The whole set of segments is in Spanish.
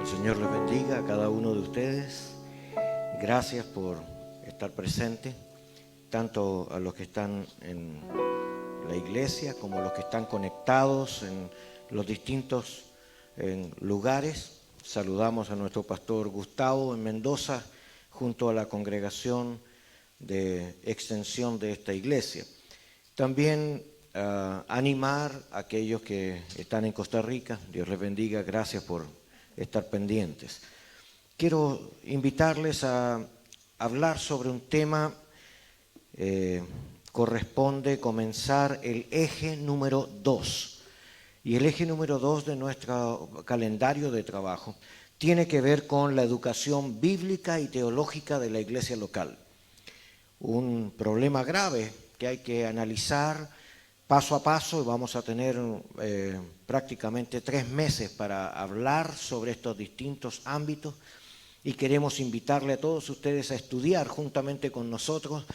Señor les bendiga a cada uno de ustedes. Gracias por estar presente, tanto a los que están en la iglesia como a los que están conectados en los distintos lugares. Saludamos a nuestro pastor Gustavo en Mendoza, junto a la congregación de extensión de esta iglesia. También animar a aquellos que están en Costa Rica. Dios les bendiga, gracias por estar pendientes. Quiero invitarles a hablar sobre un tema. Corresponde comenzar el eje número 2. Y el eje número 2 de nuestro calendario de trabajo tiene que ver con la educación bíblica y teológica de la iglesia local. Un problema grave que hay que analizar paso a paso. Vamos a tener prácticamente 3 meses para hablar sobre estos distintos ámbitos y queremos invitarle a todos ustedes a estudiar juntamente con nosotros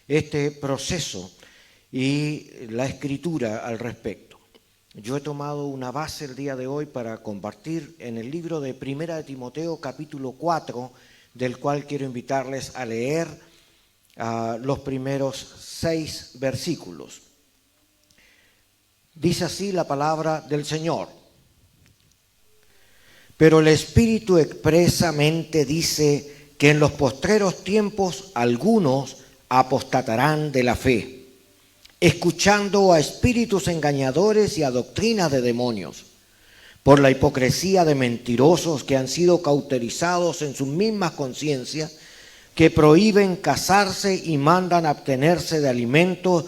este proceso y la escritura al respecto. Yo he tomado una base el día de hoy para compartir en el libro de Primera de Timoteo capítulo 4, del cual quiero invitarles a leer los primeros 6 versículos. Dice así la palabra del Señor. Pero el Espíritu expresamente dice que en los postreros tiempos algunos apostatarán de la fe, escuchando a espíritus engañadores y a doctrinas de demonios, por la hipocresía de mentirosos que han sido cauterizados en sus mismas conciencias, que prohíben casarse y mandan abstenerse de alimentos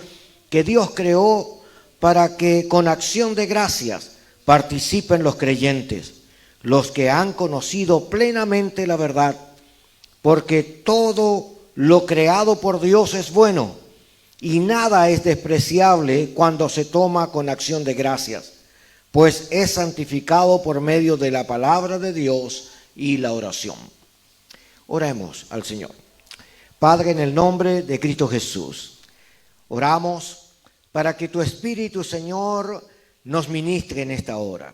que Dios creó para que con acción de gracias participen los creyentes, los que han conocido plenamente la verdad, porque todo lo creado por Dios es bueno y nada es despreciable cuando se toma con acción de gracias, pues es santificado por medio de la palabra de Dios y la oración. Oremos al Señor. Padre, en el nombre de Cristo Jesús, oramos para que tu Espíritu, Señor, nos ministre en esta hora.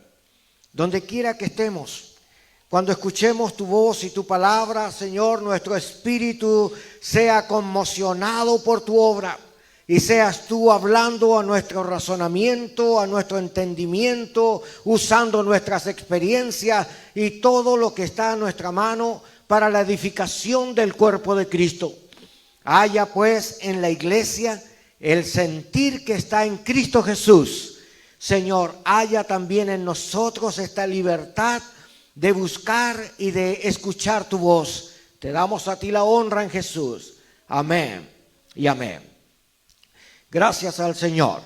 Donde quiera que estemos, cuando escuchemos tu voz y tu palabra, Señor, nuestro espíritu sea conmocionado por tu obra y seas tú hablando a nuestro razonamiento, a nuestro entendimiento, usando nuestras experiencias y todo lo que está a nuestra mano para la edificación del cuerpo de Cristo. Haya pues en la iglesia el sentir que está en Cristo Jesús. Señor, haya también en nosotros esta libertad de buscar y de escuchar tu voz. Te damos a ti la honra en Jesús. Amén y amén. Gracias al Señor.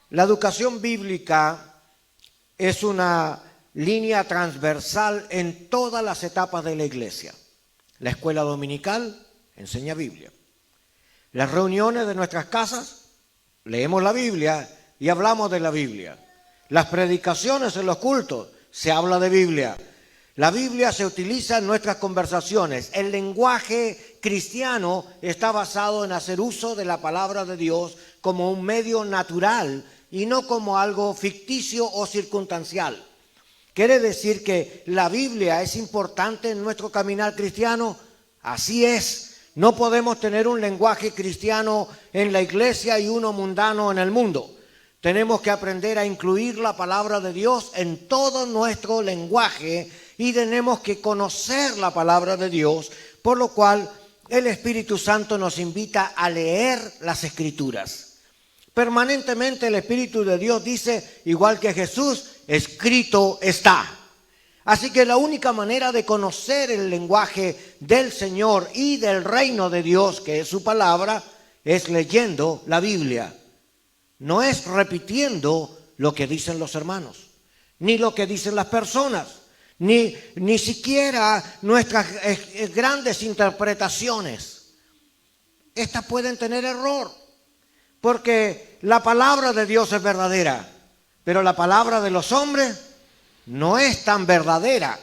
La educación bíblica es una línea transversal en todas las etapas de la iglesia. La escuela dominical enseña Biblia. Las reuniones de nuestras casas, leemos la Biblia y hablamos de la Biblia. Las predicaciones en los cultos, se habla de Biblia. La Biblia se utiliza en nuestras conversaciones. El lenguaje cristiano está basado en hacer uso de la palabra de Dios como un medio natural y no como algo ficticio o circunstancial. ¿Quiere decir que la Biblia es importante en nuestro caminar cristiano? Así es. No podemos tener un lenguaje cristiano en la iglesia y uno mundano en el mundo. Tenemos que aprender a incluir la palabra de Dios en todo nuestro lenguaje y tenemos que conocer la palabra de Dios, por lo cual el Espíritu Santo nos invita a leer las Escrituras. Permanentemente el Espíritu de Dios dice, igual que Jesús, escrito está. Así que la única manera de conocer el lenguaje del Señor y del reino de Dios, que es su palabra, es leyendo la Biblia. No es repitiendo lo que dicen los hermanos, ni lo que dicen las personas, ni siquiera nuestras grandes interpretaciones. Estas pueden tener error, porque la palabra de Dios es verdadera, pero la palabra de los hombres no es tan verdadera.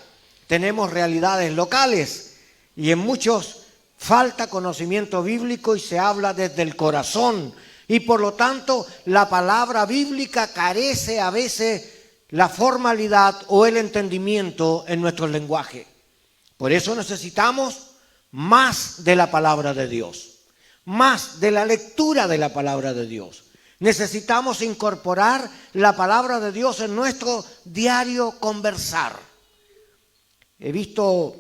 Tenemos realidades locales y en muchos falta conocimiento bíblico y se habla desde el corazón. Y por lo tanto, la palabra bíblica carece a veces la formalidad o el entendimiento en nuestro lenguaje. Por eso necesitamos más de la palabra de Dios, más de la lectura de la palabra de Dios. Necesitamos incorporar la palabra de Dios en nuestro diario conversar. He visto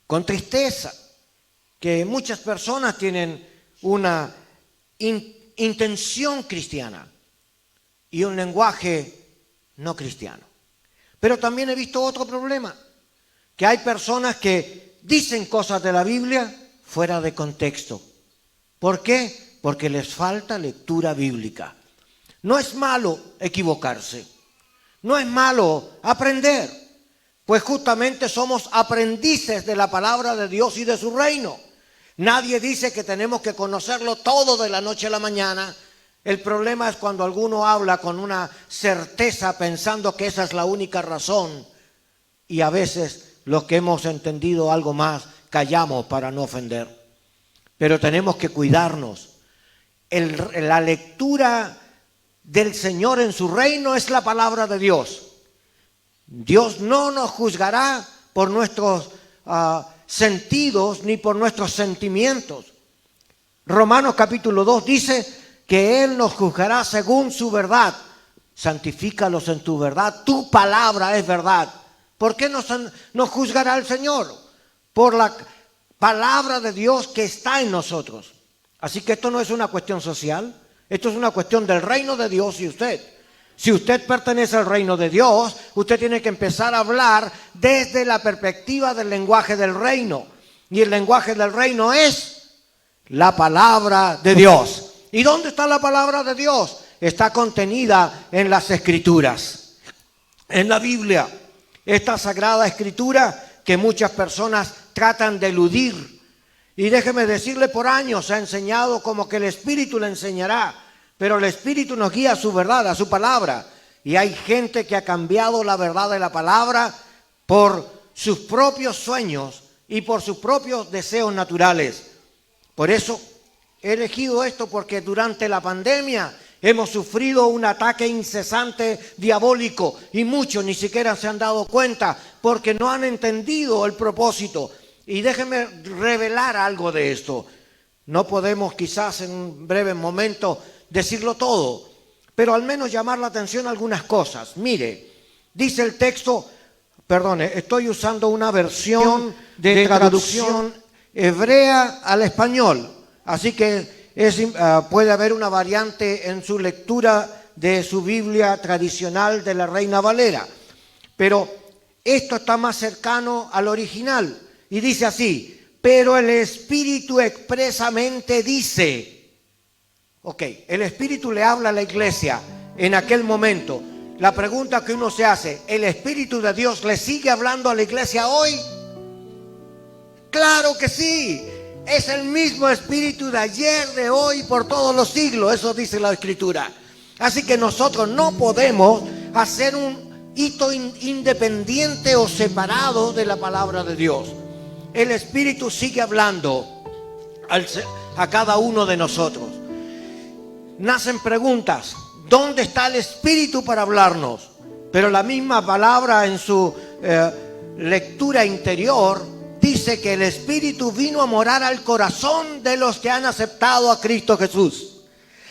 con tristeza que muchas personas tienen una intención cristiana y un lenguaje no cristiano. Pero también he visto otro problema, que hay personas que dicen cosas de la Biblia fuera de contexto. ¿Por qué? Porque les falta lectura bíblica. No es malo equivocarse, no es malo aprender, pues justamente somos aprendices de la palabra de Dios y de su reino. Nadie dice que tenemos que conocerlo todo de la noche a la mañana. El problema es cuando alguno habla con una certeza pensando que esa es la única razón, y a veces los que hemos entendido algo más callamos para no ofender. Pero tenemos que cuidarnos. La lectura del Señor en su reino es la palabra de Dios. Dios no nos juzgará por nuestros sentidos ni por nuestros sentimientos. Romanos capítulo 2 dice que Él nos juzgará según su verdad. Santifícalos en tu verdad, tu palabra es verdad. ¿Por qué nos juzgará el Señor? Por la palabra de Dios que está en nosotros. Así que esto no es una cuestión social, esto es una cuestión del reino de Dios y usted. Si usted pertenece al reino de Dios, usted tiene que empezar a hablar desde la perspectiva del lenguaje del reino. Y el lenguaje del reino es la palabra de Dios. ¿Y dónde está la palabra de Dios? Está contenida en las Escrituras, en la Biblia. Esta sagrada Escritura que muchas personas tratan de eludir. Y déjeme decirle, por años se ha enseñado como que el Espíritu le enseñará, pero el Espíritu nos guía a su verdad, a su palabra. Y hay gente que ha cambiado la verdad de la palabra por sus propios sueños y por sus propios deseos naturales. Por eso he elegido esto, porque durante la pandemia hemos sufrido un ataque incesante diabólico y muchos ni siquiera se han dado cuenta porque no han entendido el propósito. Y déjenme revelar algo de esto. No podemos quizás en un breve momento decirlo todo, pero al menos llamar la atención a algunas cosas. Mire, dice el texto, perdone, estoy usando una versión de traducción hebrea al español, así que puede haber una variante en su lectura de su Biblia tradicional de la Reina Valera, pero esto está más cercano al original. Y dice así: pero el Espíritu expresamente dice. Ok, el Espíritu le habla a la iglesia en aquel momento. La pregunta que uno se hace: ¿el Espíritu de Dios le sigue hablando a la iglesia hoy? Claro que sí. Es el mismo Espíritu de ayer, de hoy, por todos los siglos. Eso dice la Escritura. Así que nosotros no podemos hacer un hito independiente o separado de la palabra de Dios. El Espíritu sigue hablando a cada uno de nosotros. Nacen preguntas: ¿dónde está el Espíritu para hablarnos? Pero la misma palabra en su lectura interior dice que el Espíritu vino a morar al corazón de los que han aceptado a Cristo Jesús.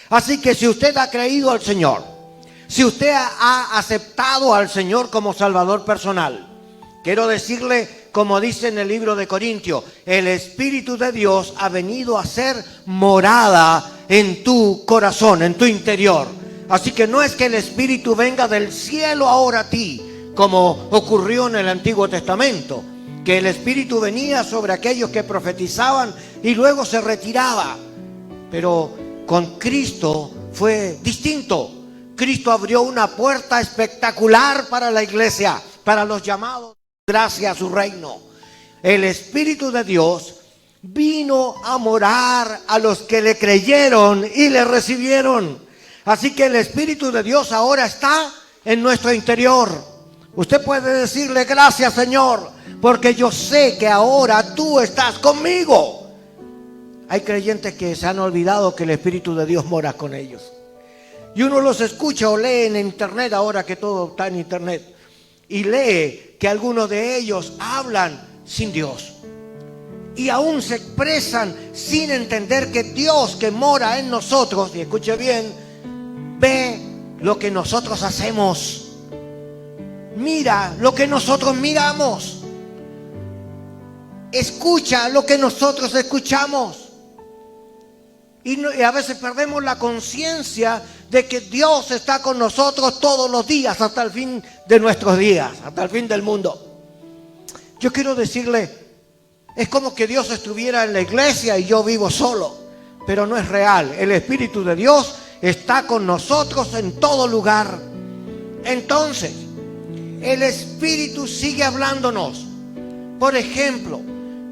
Así que si usted ha creído al Señor, si usted ha aceptado al Señor como Salvador personal, quiero decirle, como dice en el libro de Corintios, el Espíritu de Dios ha venido a ser morada en tu corazón, en tu interior. Así que no es que el Espíritu venga del cielo ahora a ti, como ocurrió en el Antiguo Testamento, que el Espíritu venía sobre aquellos que profetizaban y luego se retiraba. Pero con Cristo fue distinto. Cristo abrió una puerta espectacular para la iglesia, para los llamados gracias a su reino. El Espíritu de Dios vino a morar a los que le creyeron y le recibieron. Así que el Espíritu de Dios ahora está en nuestro interior. Usted puede decirle: gracias, Señor, porque yo sé que ahora tú estás conmigo. Hay creyentes que se han olvidado que el Espíritu de Dios mora con ellos. Y uno los escucha o lee en internet, ahora que todo está en internet, y lee que algunos de ellos hablan sin Dios. Y aún se expresan sin entender que Dios que mora en nosotros, y escuche bien, ve lo que nosotros hacemos, mira lo que nosotros miramos, escucha lo que nosotros escuchamos. Y a veces perdemos la conciencia de que Dios está con nosotros todos los días, hasta el fin de nuestros días, hasta el fin del mundo. Yo quiero decirle, es como que Dios estuviera en la iglesia y yo vivo solo, pero no es real. El Espíritu de Dios está con nosotros en todo lugar. Entonces, el Espíritu sigue hablándonos. Por ejemplo,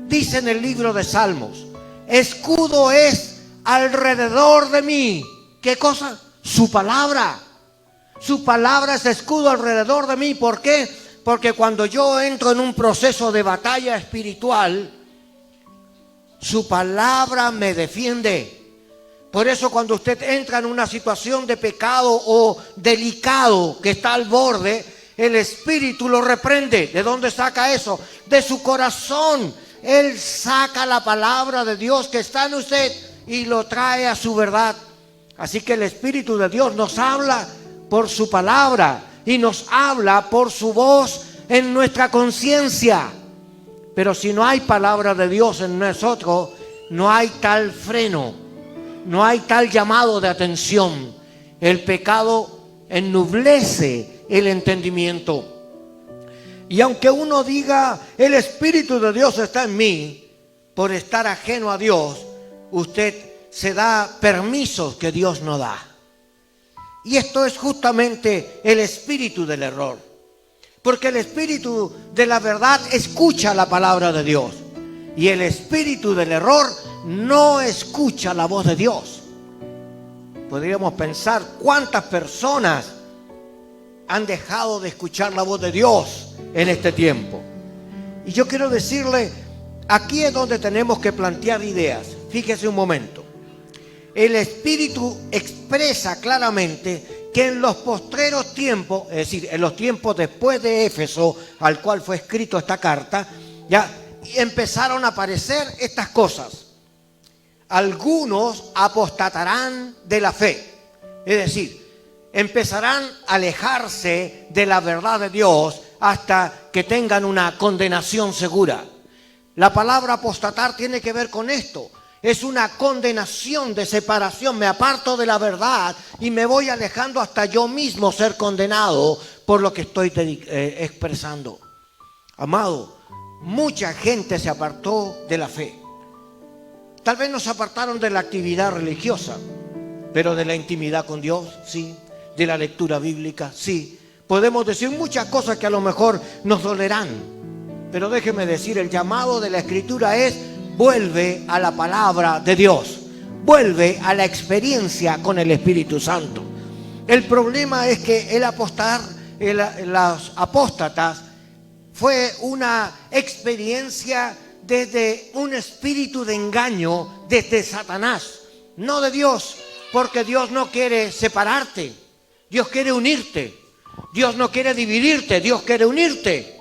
dice en el libro de Salmos, escudo es alrededor de mí. ¿Qué cosa? Su palabra. Su palabra es escudo alrededor de mí. ¿Por qué? Porque cuando yo entro en un proceso de batalla espiritual, su palabra me defiende. Por eso cuando usted entra en una situación de pecado o delicado que está al borde, el Espíritu lo reprende. ¿De dónde saca eso? De su corazón. Él saca la palabra de Dios que está en usted y lo trae a su verdad. Así que el Espíritu de Dios nos habla por su palabra y nos habla por su voz en nuestra conciencia. Pero si no hay palabra de Dios en nosotros, no hay tal freno, no hay tal llamado de atención. El pecado ennublece el entendimiento. Y aunque uno diga, el Espíritu de Dios está en mí, por estar ajeno a Dios, usted se da permisos que Dios no da. Y esto es justamente el espíritu del error. Porque el espíritu de la verdad escucha la palabra de Dios. Y el espíritu del error no escucha la voz de Dios. Podríamos pensar cuántas personas han dejado de escuchar la voz de Dios en este tiempo. Y yo quiero decirle, aquí es donde tenemos que plantear ideas. Fíjese un momento. El Espíritu expresa claramente que en los postreros tiempos, es decir, en los tiempos después de Éfeso, al cual fue escrito esta carta, ya empezaron a aparecer estas cosas. Algunos apostatarán de la fe, es decir, empezarán a alejarse de la verdad de Dios hasta que tengan una condenación segura. La palabra apostatar tiene que ver con esto. Es una condenación de separación. Me aparto de la verdad y me voy alejando hasta yo mismo ser condenado por lo que estoy expresando. Amado, mucha gente se apartó de la fe. Tal vez no se apartaron de la actividad religiosa, pero de la intimidad con Dios, sí. De la lectura bíblica, sí. Podemos decir muchas cosas que a lo mejor nos dolerán, pero déjeme decir, el llamado de la Escritura es: vuelve a la palabra de Dios, vuelve a la experiencia con el Espíritu Santo. El problema es que los apóstatas fue una experiencia desde un espíritu de engaño, desde Satanás, no de Dios, porque Dios no quiere separarte, Dios quiere unirte, Dios no quiere dividirte, Dios quiere unirte.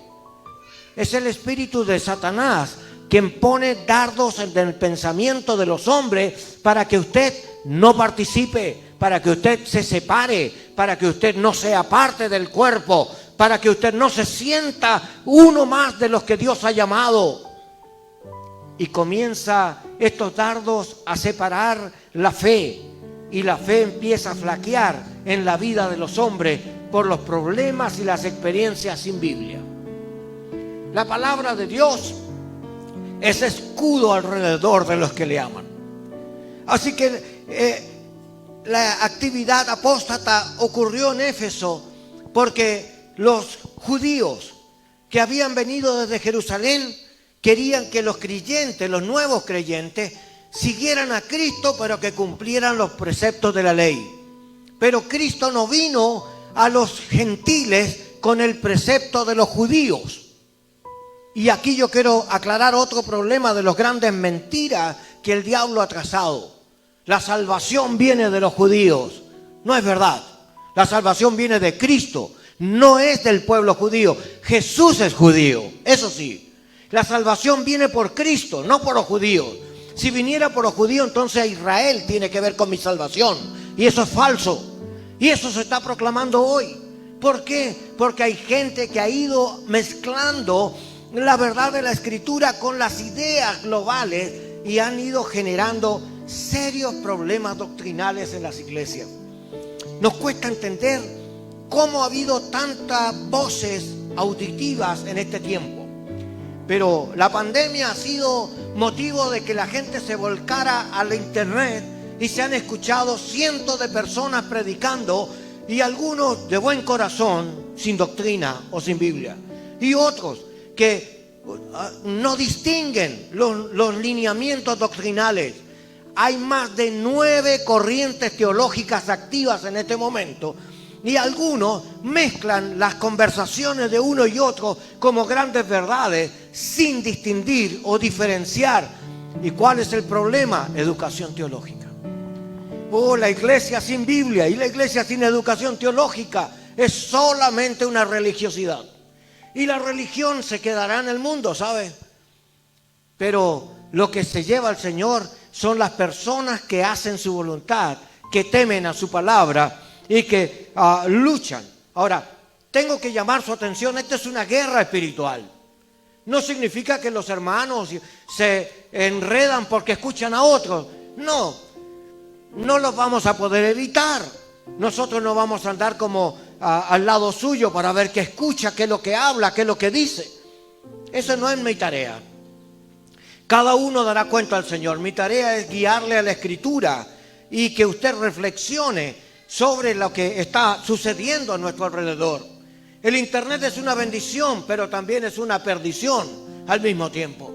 Es el espíritu de Satanás quien pone dardos en el pensamiento de los hombres para que usted no participe, para que usted se separe, para que usted no sea parte del cuerpo, para que usted no se sienta uno más de los que Dios ha llamado. Y comienza estos dardos a separar la fe, y la fe empieza a flaquear en la vida de los hombres por los problemas y las experiencias sin Biblia. La palabra de Dios es escudo alrededor de los que le aman. Así que la actividad apóstata ocurrió en Éfeso porque los judíos que habían venido desde Jerusalén querían que los creyentes, los nuevos creyentes, siguieran a Cristo, pero que cumplieran los preceptos de la ley. Pero Cristo no vino a los gentiles con el precepto de los judíos. Y aquí yo quiero aclarar otro problema de las grandes mentiras que el diablo ha trazado. La salvación viene de los judíos. No es verdad. La salvación viene de Cristo, no es del pueblo judío. Jesús es judío, eso sí. La salvación viene por Cristo, no por los judíos. Si viniera por los judíos, entonces Israel tiene que ver con mi salvación. Y eso es falso. Y eso se está proclamando hoy. ¿Por qué? Porque hay gente que ha ido mezclando la verdad de la Escritura con las ideas globales y han ido generando serios problemas doctrinales en las iglesias. Nos cuesta entender cómo ha habido tantas voces auditivas en este tiempo. Pero la pandemia ha sido motivo de que la gente se volcara al internet y se han escuchado cientos de personas predicando, y algunos de buen corazón, sin doctrina o sin Biblia, y otros que no distinguen los lineamientos doctrinales. Hay más de 9 corrientes teológicas activas en este momento, y algunos mezclan las conversaciones de uno y otro como grandes verdades sin distinguir o diferenciar. ¿Y cuál es el problema? Educación teológica. La iglesia sin Biblia y la iglesia sin educación teológica es solamente una religiosidad. Y la religión se quedará en el mundo, ¿sabe? Pero lo que se lleva al Señor son las personas que hacen su voluntad, que temen a su palabra y que luchan. Ahora, tengo que llamar su atención, esta es una guerra espiritual. No significa que los hermanos se enredan porque escuchan a otros. No los vamos a poder evitar. Nosotros no vamos a andar como al lado suyo para ver qué escucha, qué es lo que habla, qué es lo que dice. Eso no es mi tarea. Cada uno dará cuenta al Señor. Mi tarea es guiarle a la Escritura y que usted reflexione sobre lo que está sucediendo a nuestro alrededor. El internet es una bendición, pero también es una perdición al mismo tiempo.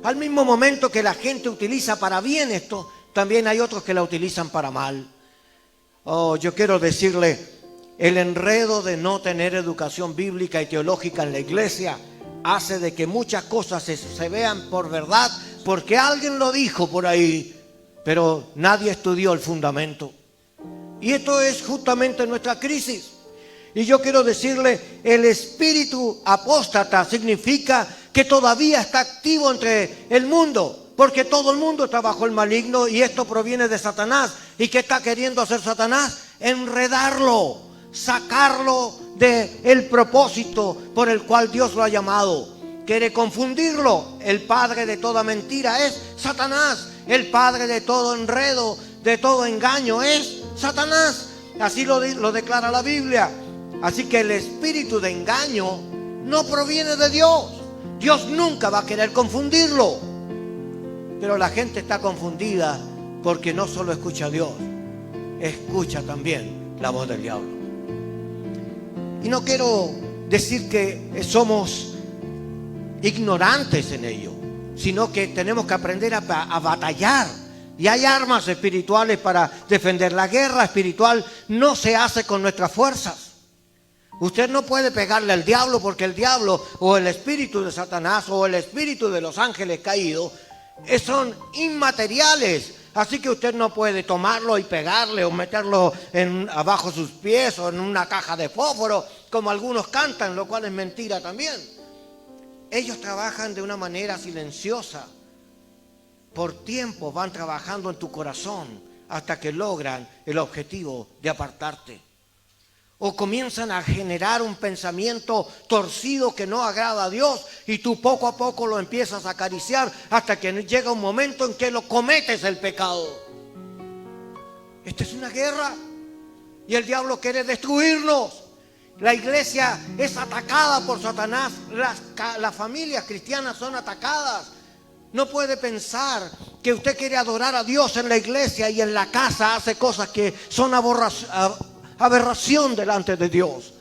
Al mismo momento que la gente utiliza para bien esto, también hay otros que la utilizan para mal. Yo quiero decirle, el enredo de no tener educación bíblica y teológica en la iglesia hace de que muchas cosas se vean por verdad, porque alguien lo dijo por ahí, pero nadie estudió el fundamento. Y esto es justamente nuestra crisis. Y yo quiero decirle, el espíritu apóstata significa que todavía está activo entre el mundo, porque todo el mundo está bajo el maligno y esto proviene de Satanás. ¿Y qué está queriendo hacer Satanás? Enredarlo, sacarlo del propósito por el cual Dios lo ha llamado. Quiere confundirlo. El padre de toda mentira es Satanás. El padre de todo enredo, de todo engaño es Satanás. Así lo declara la Biblia. Así que el espíritu de engaño no proviene de Dios. Dios nunca va a querer confundirlo. Pero la gente está confundida porque no solo escucha a Dios, escucha también la voz del diablo. Y no quiero decir que somos ignorantes en ello, sino que tenemos que aprender a batallar. Y hay armas espirituales para defender. La guerra espiritual no se hace con nuestras fuerzas. Usted no puede pegarle al diablo, porque el diablo o el espíritu de Satanás o el espíritu de los ángeles caídos son inmateriales. Así que usted no puede tomarlo y pegarle o meterlo abajo sus pies o en una caja de fósforo, como algunos cantan, lo cual es mentira también. Ellos trabajan de una manera silenciosa. Por tiempo van trabajando en tu corazón hasta que logran el objetivo de apartarte. O comienzan a generar un pensamiento torcido que no agrada a Dios, y tú poco a poco lo empiezas a acariciar hasta que llega un momento en que lo cometes el pecado. Esta es una guerra y el diablo quiere destruirnos. La iglesia es atacada por Satanás. Las familias cristianas son atacadas. No puede pensar que usted quiere adorar a Dios en la iglesia y en la casa hace cosas que son aberración delante de Dios.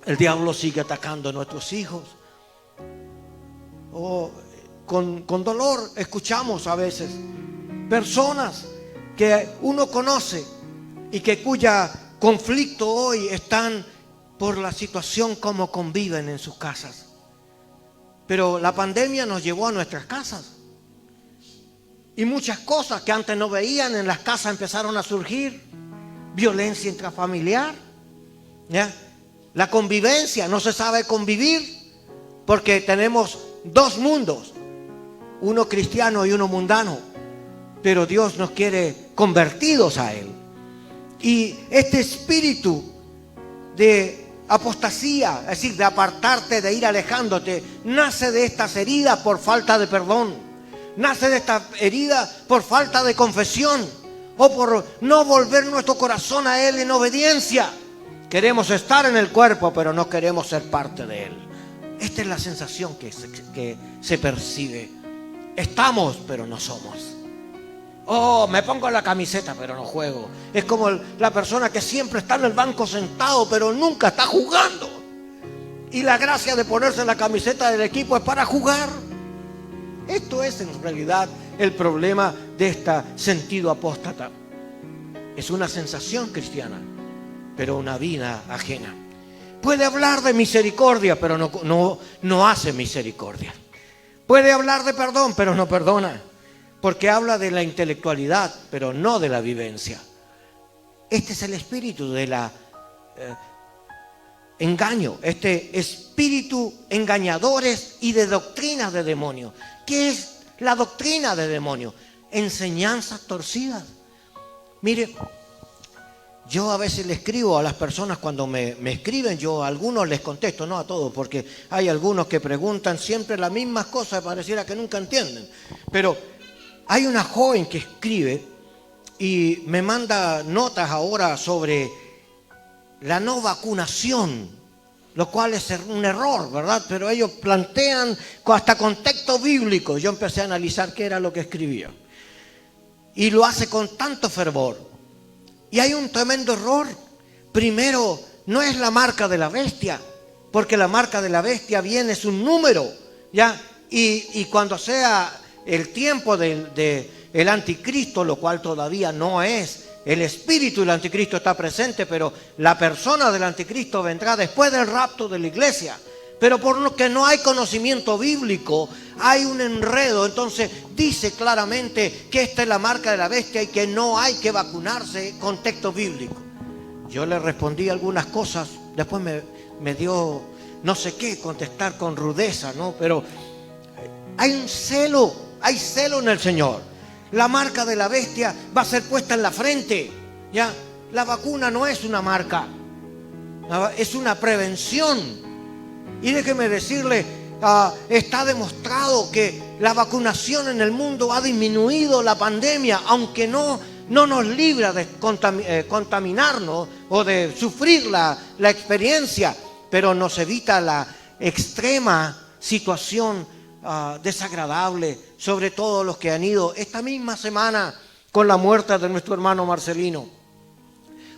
El diablo sigue atacando a nuestros hijos. Con dolor escuchamos a veces personas que uno conoce y que cuya conflicto hoy están por la situación como conviven en sus casas. Pero la pandemia nos llevó a nuestras casas. Y muchas cosas que antes no veían en las casas empezaron a surgir. violencia intrafamiliar, ¿ya? La convivencia, no se sabe convivir porque tenemos dos mundos, uno cristiano y uno mundano, pero Dios nos quiere convertidos a Él. Y este espíritu de apostasía, es decir, de apartarte, de ir alejándote, nace de estas heridas por falta de perdón, nace de estas heridas por falta de confesión o por no volver nuestro corazón a Él en obediencia. Queremos estar en el cuerpo, pero no queremos ser parte de Él. Esta es la sensación que se percibe. Estamos, pero no somos. Oh, me pongo la camiseta, pero no juego. Es como la persona que siempre está en el banco sentado, pero nunca está jugando. Y la gracia de ponerse la camiseta del equipo es para jugar. Esto es en realidad el problema de este sentido apóstata. Es una sensación cristiana, pero una vida ajena. Puede hablar de misericordia, pero no hace misericordia. Puede hablar de perdón, pero no perdona. Porque habla de la intelectualidad, pero no de la vivencia. Este es el espíritu de la engaño, este espíritu engañadores y de doctrinas de demonios. ¿Qué es la doctrina de demonios? Enseñanzas torcidas. Mire, yo a veces le escribo a las personas cuando me escriben, yo a algunos les contesto, no a todos, porque hay algunos que preguntan siempre las mismas cosas, pareciera que nunca entienden. Pero hay una joven que escribe y me manda notas ahora sobre la no vacunación, lo cual es un error, ¿verdad? Pero ellos plantean hasta contexto bíblico. Yo empecé a analizar qué era lo que escribía. Y lo hace con tanto fervor. Y hay un tremendo error. Primero, no es la marca de la bestia, porque la marca de la bestia viene, es un número, ¿ya? Y cuando sea el tiempo del anticristo, lo cual todavía no es, el espíritu del anticristo está presente, pero la persona del anticristo vendrá después del rapto de la iglesia. Pero por lo que no hay conocimiento bíblico, hay un enredo. Entonces dice claramente que esta es la marca de la bestia y que no hay que vacunarse, contexto bíblico. Yo le respondí algunas cosas, después me dio no sé qué contestar con rudeza, ¿no? Pero hay un celo, hay celo en el Señor. La marca de la bestia va a ser puesta en la frente, ¿ya? La vacuna no es una marca, es una prevención. Y déjeme decirle, está demostrado que la vacunación en el mundo ha disminuido la pandemia, aunque no nos libra de contaminarnos o de sufrir la experiencia, pero nos evita la extrema situación desagradable, sobre todo los que han ido esta misma semana con la muerte de nuestro hermano Marcelino.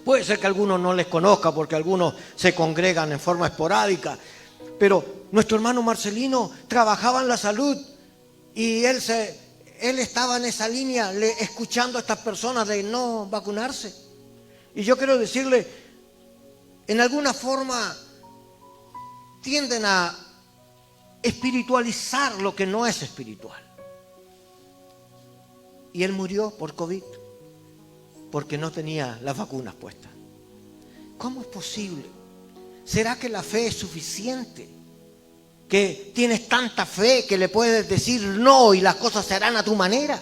Puede ser que algunos no les conozca porque algunos se congregan en forma esporádica, pero nuestro hermano Marcelino trabajaba en la salud y él estaba en esa línea escuchando a estas personas de no vacunarse. Y yo quiero decirle, en alguna forma tienden a espiritualizar lo que no es espiritual. Y él murió por COVID porque no tenía las vacunas puestas. ¿Cómo es posible? ¿Será que la fe es suficiente? ¿Que tienes tanta fe que le puedes decir no y las cosas se harán a tu manera?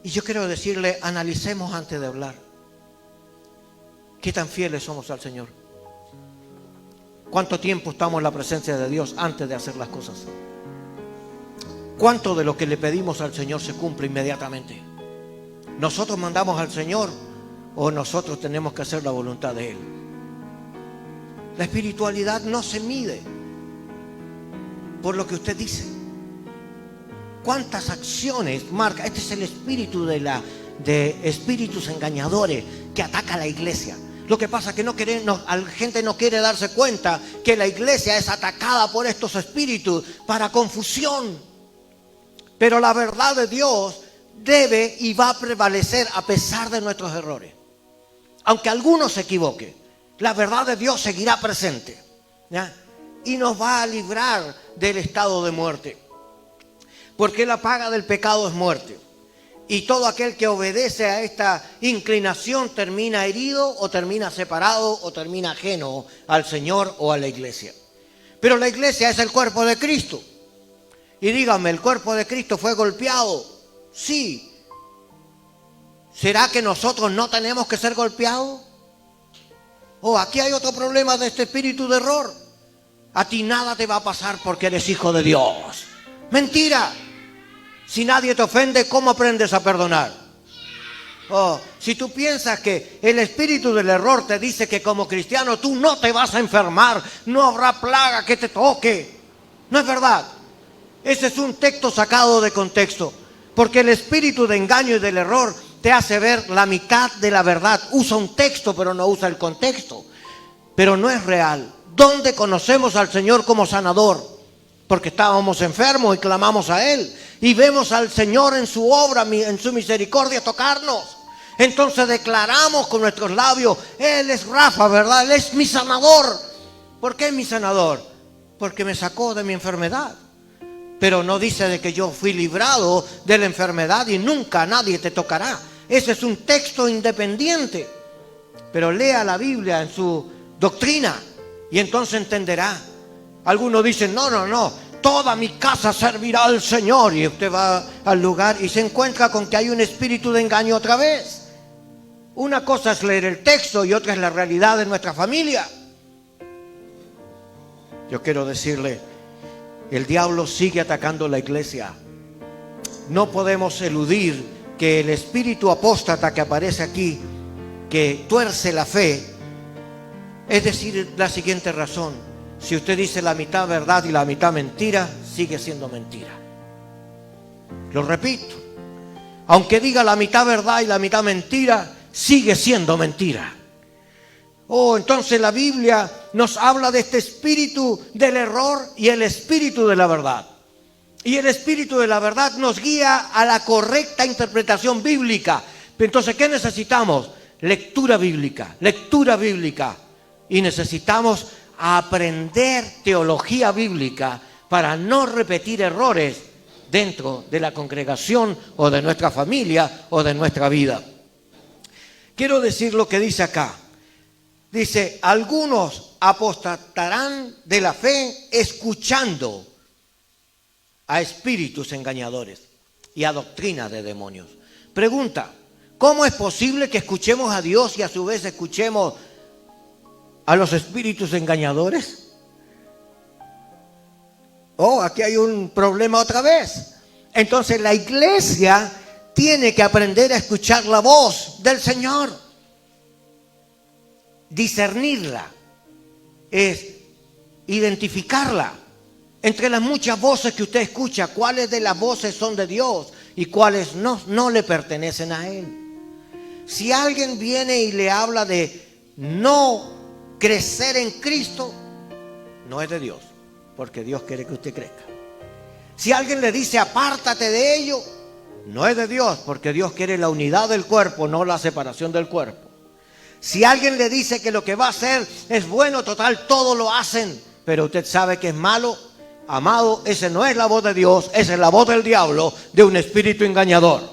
Y yo quiero decirle, analicemos antes de hablar. ¿Qué tan fieles somos al Señor? ¿Cuánto tiempo estamos en la presencia de Dios antes de hacer las cosas? ¿Cuánto de lo que le pedimos al Señor se cumple inmediatamente? ¿Nosotros mandamos al Señor o nosotros tenemos que hacer la voluntad de Él? La espiritualidad no se mide por lo que usted dice. ¿Cuántas acciones marca? Este es el espíritu de espíritus engañadores que ataca a la iglesia. Lo que pasa es que la gente no quiere darse cuenta que la iglesia es atacada por estos espíritus para confusión. Pero la verdad de Dios debe y va a prevalecer a pesar de nuestros errores. Aunque algunos se equivoquen, la verdad de Dios seguirá presente, ¿ya? Y nos va a librar del estado de muerte. Porque la paga del pecado es muerte. Y todo aquel que obedece a esta inclinación termina herido o termina separado o termina ajeno al Señor o a la iglesia. Pero la iglesia es el cuerpo de Cristo. Y dígame, ¿el cuerpo de Cristo fue golpeado? Sí. ¿Será que nosotros no tenemos que ser golpeados? Oh, aquí hay otro problema de este espíritu de error. A ti nada te va a pasar porque eres hijo de Dios. Mentira. Si nadie te ofende, ¿cómo aprendes a perdonar? Oh, si tú piensas que el espíritu del error te dice que como cristiano tú no te vas a enfermar, no habrá plaga que te toque. No es verdad. Ese es un texto sacado de contexto. Porque el espíritu de engaño y del error te hace ver la mitad de la verdad. Usa un texto, pero no usa el contexto. Pero no es real. ¿Dónde conocemos al Señor como sanador? Porque estábamos enfermos y clamamos a Él. Y vemos al Señor en su obra, en su misericordia tocarnos. Entonces declaramos con nuestros labios, Él es Rafa, ¿verdad? Él es mi sanador. ¿Por qué es mi sanador? Porque me sacó de mi enfermedad. Pero no dice de que yo fui librado de la enfermedad y nunca nadie te tocará. Ese es un texto independiente. Pero lea la Biblia en su doctrina y entonces entenderá. Algunos dicen, no, toda mi casa servirá al Señor. Y usted va al lugar y se encuentra con que hay un espíritu de engaño otra vez. Una cosa es leer el texto y otra es la realidad de nuestra familia. Yo quiero decirle, el diablo sigue atacando la iglesia. No podemos eludir que el espíritu apóstata que aparece aquí, que tuerce la fe, es decir, la siguiente razón: si usted dice la mitad verdad y la mitad mentira, sigue siendo mentira. Lo repito, aunque diga la mitad verdad y la mitad mentira, sigue siendo mentira. Oh, entonces la Biblia nos habla de este espíritu del error y el espíritu de la verdad. Y el espíritu de la verdad nos guía a la correcta interpretación bíblica. Entonces, ¿qué necesitamos? Lectura bíblica, lectura bíblica. Y necesitamos aprender teología bíblica para no repetir errores dentro de la congregación o de nuestra familia o de nuestra vida. Quiero decir lo que dice acá. Dice, algunos apostatarán de la fe escuchando a espíritus engañadores y a doctrina de demonios. Pregunta, ¿cómo es posible que escuchemos a Dios y a su vez escuchemos a los espíritus engañadores? Oh, aquí hay un problema otra vez. Entonces la iglesia tiene que aprender a escuchar la voz del Señor. Discernirla es identificarla. Entre las muchas voces que usted escucha, ¿cuáles de las voces son de Dios y cuáles no le pertenecen a Él? Si alguien viene y le habla de no crecer en Cristo, no es de Dios, porque Dios quiere que usted crezca. Si alguien le dice apártate de ello, no es de Dios, porque Dios quiere la unidad del cuerpo, no la separación del cuerpo. Si alguien le dice que lo que va a hacer es bueno, total, todo lo hacen, pero usted sabe que es malo, amado, esa no es la voz de Dios, esa es la voz del diablo, de un espíritu engañador.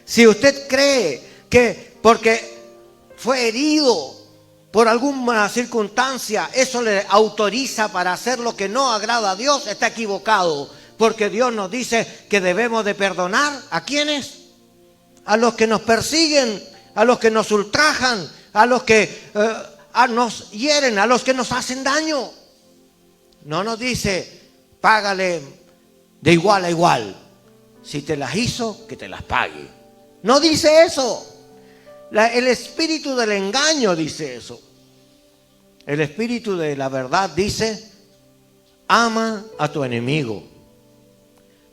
Si usted cree que porque fue herido por alguna circunstancia, eso le autoriza para hacer lo que no agrada a Dios, está equivocado. Porque Dios nos dice que debemos de perdonar, ¿a quiénes? A los que nos persiguen, a los que nos ultrajan, a los que nos hieren, a los que nos hacen daño. No nos dice, págale de igual a igual. Si te las hizo, que te las pague. No dice eso. El espíritu del engaño dice eso. El espíritu de la verdad dice, ama a tu enemigo.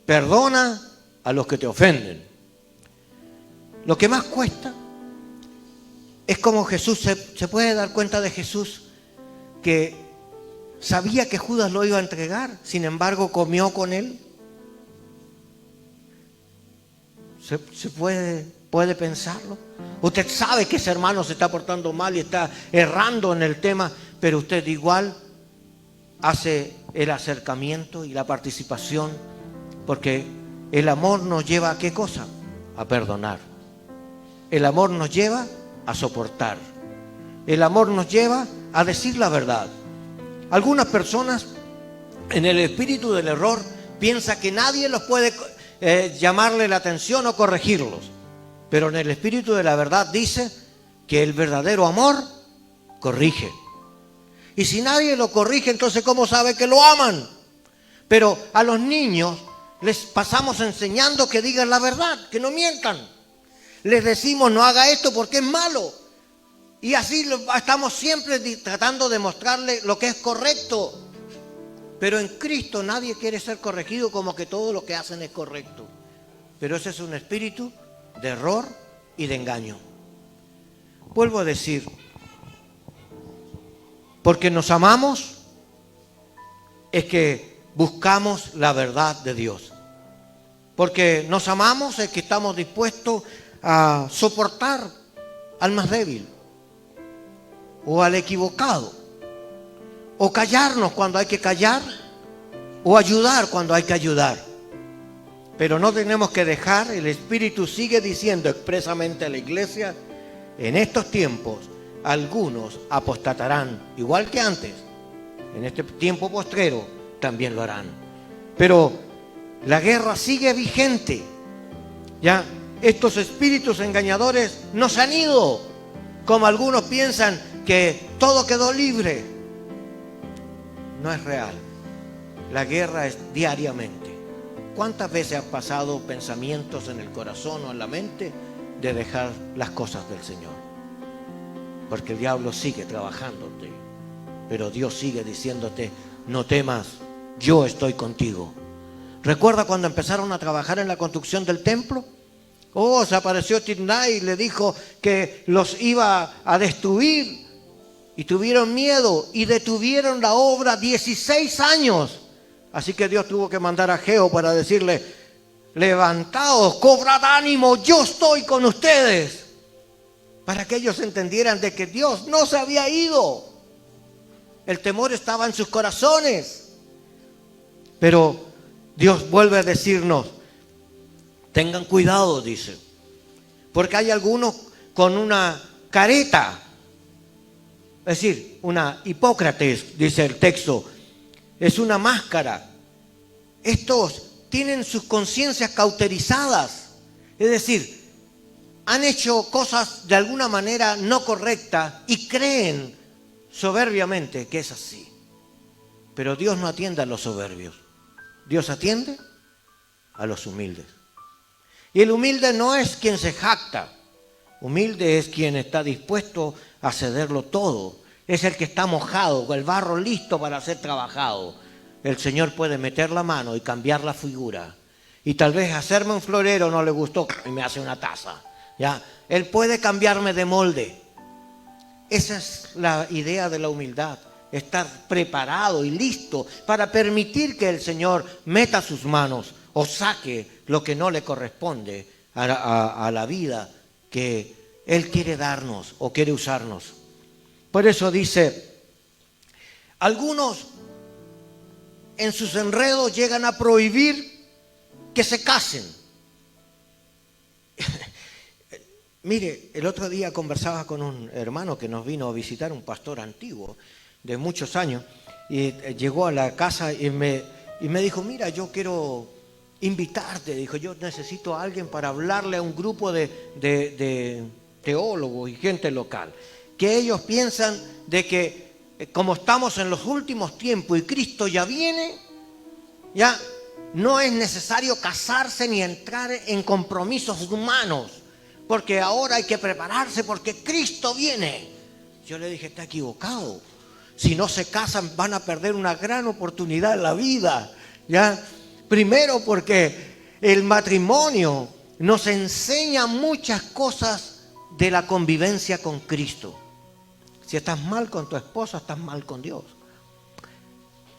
Perdona a los que te ofenden. Lo que más cuesta es como Jesús, se puede dar cuenta de Jesús que sabía que Judas lo iba a entregar, sin embargo comió con él. ¿Se puede pensarlo? Usted sabe que ese hermano se está portando mal y está errando en el tema, pero usted igual hace el acercamiento y la participación, porque el amor nos lleva a ¿qué cosa? a perdonar. El amor nos lleva a soportar. El amor nos lleva a decir la verdad. Algunas personas en el espíritu del error piensan que nadie los puede llamarle la atención o corregirlos. Pero en el espíritu de la verdad dice que el verdadero amor corrige. Y si nadie lo corrige, entonces ¿cómo sabe que lo aman? Pero a los niños les pasamos enseñando que digan la verdad, que no mientan. Les decimos no haga esto porque es malo. Y así estamos siempre tratando de mostrarle lo que es correcto. Pero en Cristo nadie quiere ser corregido como que todo lo que hacen es correcto. Pero ese es un espíritu de error y de engaño. Vuelvo a decir, porque nos amamos es que buscamos la verdad de Dios. Porque nos amamos es que estamos dispuestos a soportar al más débil o al equivocado, o callarnos cuando hay que callar, o ayudar cuando hay que ayudar. Pero no tenemos que dejar, el Espíritu sigue diciendo expresamente a la iglesia, en estos tiempos algunos apostatarán, igual que antes, en este tiempo postrero también lo harán. Pero la guerra sigue vigente, ya estos espíritus engañadores no se han ido, como algunos piensan que todo quedó libre. No es real, la guerra es diariamente. ¿Cuántas veces han pasado pensamientos en el corazón o en la mente de dejar las cosas del Señor? Porque el diablo sigue trabajándote, pero Dios sigue diciéndote, no temas, yo estoy contigo. ¿Recuerda cuando empezaron a trabajar en la construcción del templo? Se apareció Tidnai y le dijo que los iba a destruir y tuvieron miedo y detuvieron la obra 16 años. Así que Dios tuvo que mandar a Geo para decirle, levantaos, cobrad ánimo, yo estoy con ustedes. Para que ellos entendieran de que Dios no se había ido. El temor estaba en sus corazones. Pero Dios vuelve a decirnos, tengan cuidado, dice. Porque hay algunos con una careta. Es decir, una Hipócrates, dice el texto. Es una máscara. Estos tienen sus conciencias cauterizadas. Es decir, han hecho cosas de alguna manera no correcta y creen soberbiamente que es así. Pero Dios no atiende a los soberbios. Dios atiende a los humildes. Y el humilde no es quien se jacta. Humilde es quien está dispuesto a cederlo todo. Es el que está mojado, con el barro listo para ser trabajado. El Señor puede meter la mano y cambiar la figura. Y tal vez hacerme un florero no le gustó y me hace una taza. ¿Ya? Él puede cambiarme de molde. Esa es la idea de la humildad. Estar preparado y listo para permitir que el Señor meta sus manos o saque lo que no le corresponde a la vida que Él quiere darnos o quiere usarnos. Por eso dice, algunos en sus enredos llegan a prohibir que se casen. Mire, el otro día conversaba con un hermano que nos vino a visitar, un pastor antiguo de muchos años, y llegó a la casa y me dijo, mira, yo quiero invitarte, dijo, yo necesito a alguien para hablarle a un grupo de teólogos y gente local, que ellos piensan de que como estamos en los últimos tiempos y Cristo ya viene, ya no es necesario casarse ni entrar en compromisos humanos, porque ahora hay que prepararse porque Cristo viene. Yo le dije, está equivocado. Si no se casan van a perder una gran oportunidad en la vida, ¿ya? Primero porque el matrimonio nos enseña muchas cosas de la convivencia con Cristo. Si estás mal con tu esposa, estás mal con Dios.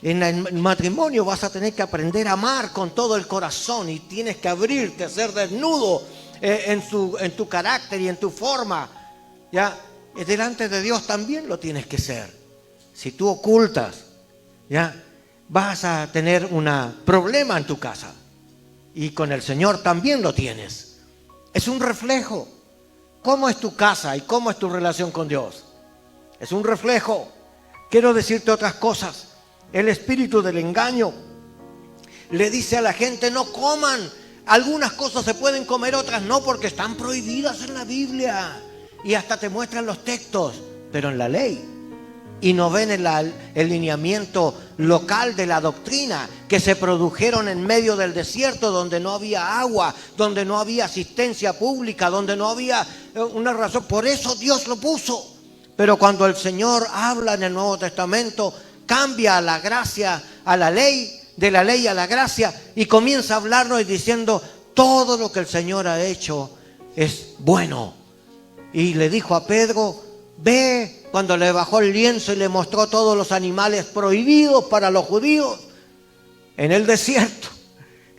En el matrimonio vas a tener que aprender a amar con todo el corazón y tienes que abrirte, a ser desnudo en tu carácter y en tu forma. ¿Ya? Delante de Dios también lo tienes que ser. Si tú ocultas, ¿ya? Vas a tener un problema en tu casa. Y con el Señor también lo tienes. Es un reflejo. ¿Cómo es tu casa y cómo es tu relación con Dios? Es un reflejo. Quiero decirte otras cosas. El espíritu del engaño le dice a la gente: no coman. Algunas cosas se pueden comer, otras no, porque están prohibidas en la Biblia. Y hasta te muestran los textos, pero en la ley. Y no ven el lineamiento local de la doctrina, que se produjeron en medio del desierto, donde no había agua, donde no había asistencia pública, donde no había una razón. Por eso Dios lo puso. Pero cuando el Señor habla en el Nuevo Testamento, cambia la gracia a la ley, de la ley a la gracia, y comienza a hablarnos y diciendo: todo lo que el Señor ha hecho es bueno. Y le dijo a Pedro: ve. Cuando le bajó el lienzo y le mostró todos los animales prohibidos para los judíos en el desierto,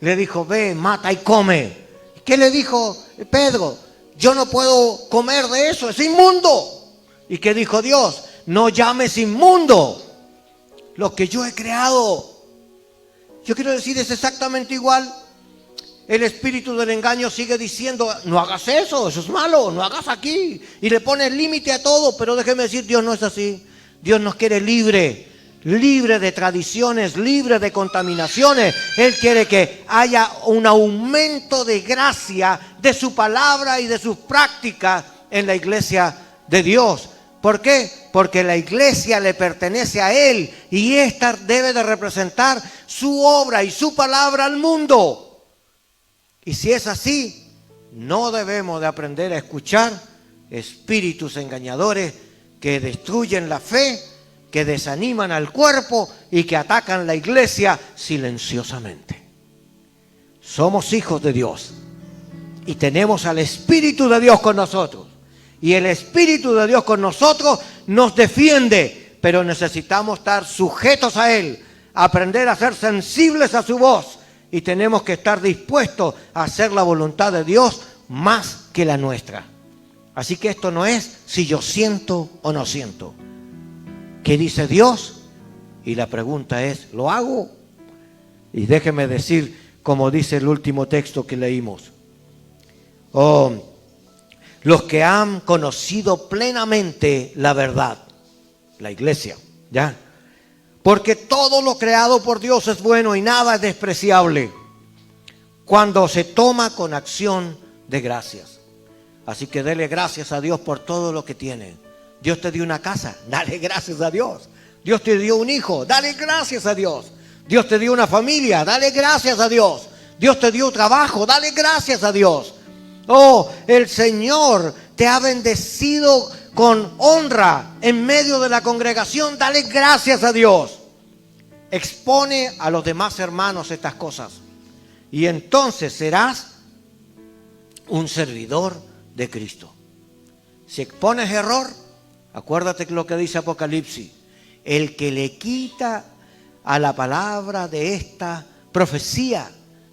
le dijo: ve, mata y come. ¿Qué le dijo Pedro? Yo no puedo comer de eso, es inmundo. ¿Y qué dijo Dios? No llames inmundo lo que yo he creado. Yo quiero decir, es exactamente igual. El espíritu del engaño sigue diciendo: no hagas eso es malo, no hagas aquí. Y le pone límite a todo. Pero déjeme decir, Dios no es así. Dios nos quiere libre de tradiciones, libre de contaminaciones. Él quiere que haya un aumento de gracia de su palabra y de sus prácticas en la iglesia de Dios. ¿Por qué? Porque la iglesia le pertenece a Él y ésta debe de representar su obra y su palabra al mundo. Y si es así, no debemos de aprender a escuchar espíritus engañadores que destruyen la fe, que desaniman al cuerpo y que atacan la iglesia silenciosamente. Somos hijos de Dios y tenemos al Espíritu de Dios con nosotros. Y el Espíritu de Dios con nosotros nos defiende, pero necesitamos estar sujetos a Él, aprender a ser sensibles a su voz. Y tenemos que estar dispuestos a hacer la voluntad de Dios más que la nuestra. Así que esto no es si yo siento o no siento. ¿Qué dice Dios? Y la pregunta es: ¿lo hago? Y déjeme decir, como dice el último texto que leímos: los que han conocido plenamente la verdad, la iglesia, ¿ya? Porque todo lo creado por Dios es bueno y nada es despreciable cuando se toma con acción de gracias. Así que dele gracias a Dios por todo lo que tiene. Dios te dio una casa, dale gracias a Dios. Dios te dio un hijo, dale gracias a Dios. Dios te dio una familia, dale gracias a Dios. Dios te dio trabajo, dale gracias a Dios. Oh, el Señor te ha bendecido con honra en medio de la congregación, dale gracias a Dios. Expone a los demás hermanos estas cosas y entonces serás un servidor de Cristo. Si expones error, acuérdate lo que dice Apocalipsis: el que le quita a la palabra de esta profecía,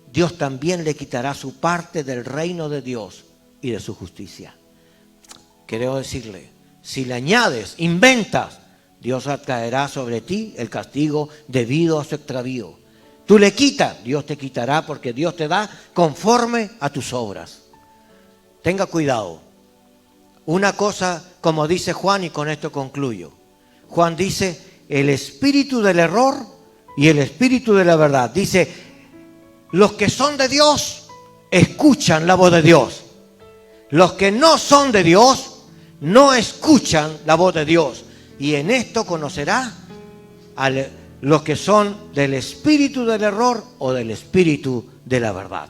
Dios también le quitará su parte del reino de Dios y de su justicia. Quiero decirle, si le añades, inventas, Dios traerá sobre ti el castigo debido a su extravío. Tú le quitas, Dios te quitará, porque Dios te da conforme a tus obras. Tenga cuidado. Una cosa, como dice Juan, y con esto concluyo. Juan dice: el espíritu del error y el espíritu de la verdad. Dice: los que son de Dios escuchan la voz de Dios. Los que no son de Dios no escuchan la voz de Dios. Y en esto conocerá a los que son del espíritu del error o del espíritu de la verdad.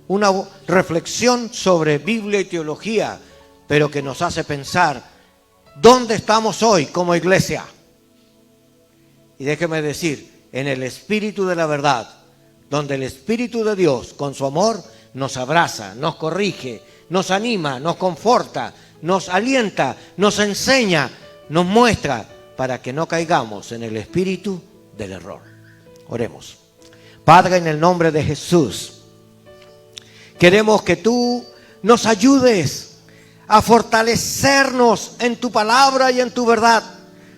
Una reflexión sobre Biblia y teología, pero que nos hace pensar: ¿dónde estamos hoy como iglesia? Y déjeme decir, en el espíritu de la verdad, donde el Espíritu de Dios, con su amor, nos abraza, nos corrige, nos anima, nos conforta, nos alienta, nos enseña, nos muestra, para que no caigamos en el espíritu del error. Oremos. Padre, en el nombre de Jesús, queremos que tú nos ayudes a fortalecernos en tu palabra y en tu verdad,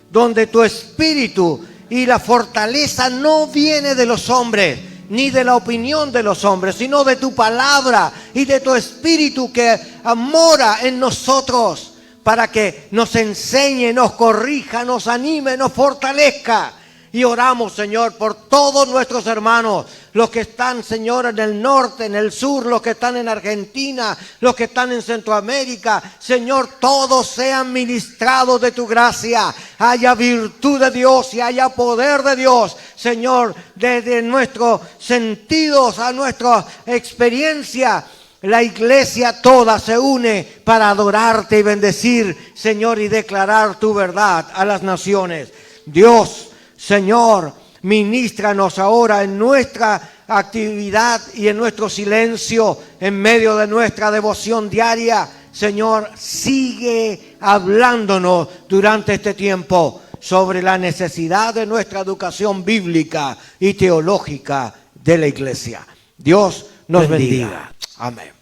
donde tu espíritu y la fortaleza no viene de los hombres. ni de la opinión de los hombres, sino de tu palabra y de tu espíritu que mora en nosotros, para que nos enseñe, nos corrija, nos anime, nos fortalezca. Y oramos, Señor, por todos nuestros hermanos, los que están, Señor, en el norte, en el sur, los que están en Argentina, los que están en Centroamérica. Señor, todos sean ministrados de tu gracia, haya virtud de Dios y haya poder de Dios. Señor, desde nuestros sentidos a nuestra experiencia, la iglesia toda se une para adorarte y bendecir, Señor, y declarar tu verdad a las naciones. Dios, Señor, ministranos ahora en nuestra actividad y en nuestro silencio, en medio de nuestra devoción diaria. Señor, sigue hablándonos durante este tiempo sobre la necesidad de nuestra educación bíblica y teológica de la iglesia. Dios nos bendiga. Amén.